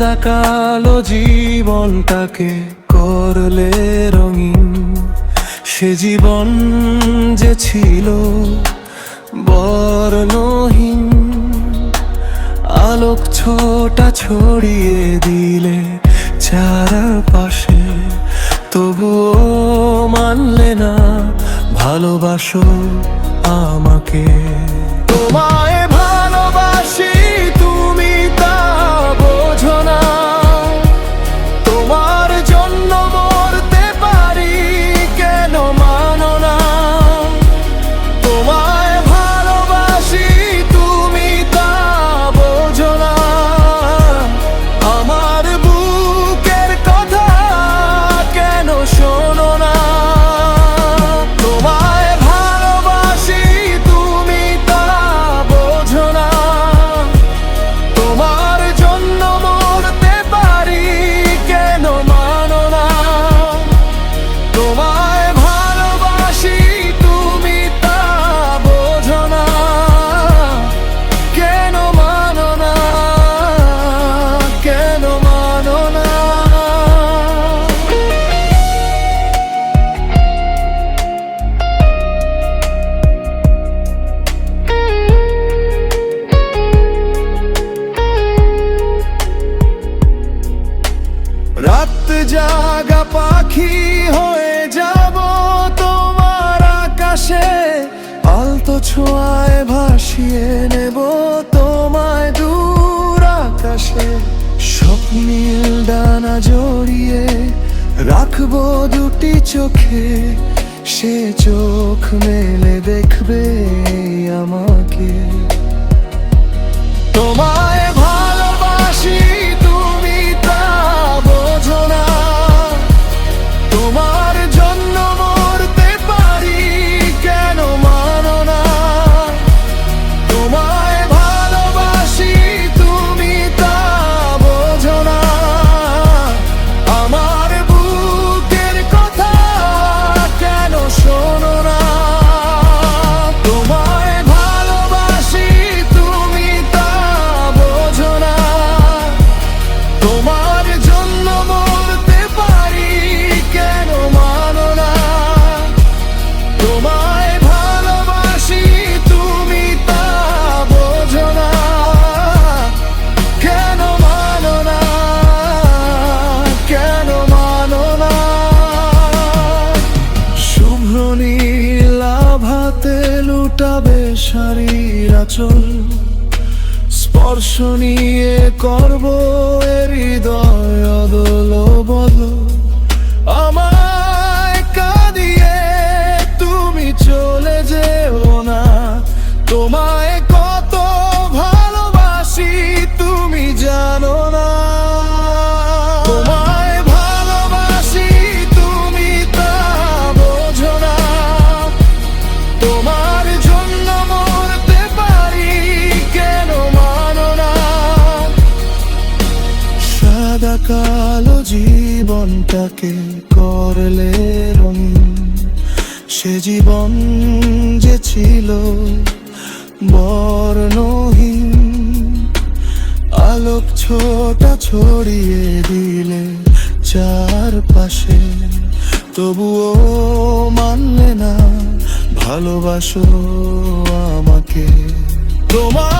সাদা কালো জীবনটাকে করলে রঙিন, সে জীবন যে ছিল বর্ণহীন। আলোক ছোটা ছড়িয়ে দিলে চারপাশে, তবুও মানলে না ভালোবাসো আমাকে। তোমায় ভালোবাসি তুমি তা বোঝো না, তোমার জন্য মরতে পারি কেন মানো না। তোমায় ভালোবাসি তুমি তা বোঝো না, আমার বুকের কথা কেন শোনো না। তোমায় ভালোবাসি তুমি তা বোঝো না, তোমার জন্য মরতে পারি কেন মানো না। তোমায় ভালোবাসি তুমি তা বোঝো না, কেন মানো না, কেন মানো না। রাত জাগা পাখি হয়ে যাব তোমার আকাশে, আলতো ছোঁয়ায় ভাসিয়ে নেব তোমায় দূর আকাশে। স্বপ্নীল ডানা জড়িয়ে রাখবো দুটি চোখে, সে চোখ মেলে দেখবে আমাকে। তোমায় ভালোবাসি তুমি তা বোঝো না, তোমার জন্য মরতে পারি কেন মানো না। তোমায় ভালোবাসি তুমি তা বোঝো না, আমার বুকের কথা কেন শোনো না। তোমায় ভালোবাসি তুমি তা বোঝো না, তোমার জন্য মরতে পারি কেন মানো না। তোমায় ভালোবাসি তুমি তা বোঝো না, কেন মানো না, কেন মানো না। শুভ্র নীল আভাতে লুটাবে শাড়ির আঁচল, স্পর্শ নিয়ে করব হৃদয় অদল বদল। আমায় কাঁদিয়ে তুমি চলে যেও না, তোমায় কত ভালোবাসি তুমি জানো না। তোমায় ভালোবাসি তুমি তা বোঝো না, তোমার জন্য মরতে পারি কেন মানো না। সাদা কালো জীবনটাকে করলে রঙিন, সে জীবন যে ছিল বর্ণহীন। আলোক ছোটা ছড়িয়ে দিলে চারপাশে, তবুও মানলে না ভালোবাসো আমাকে। তোমার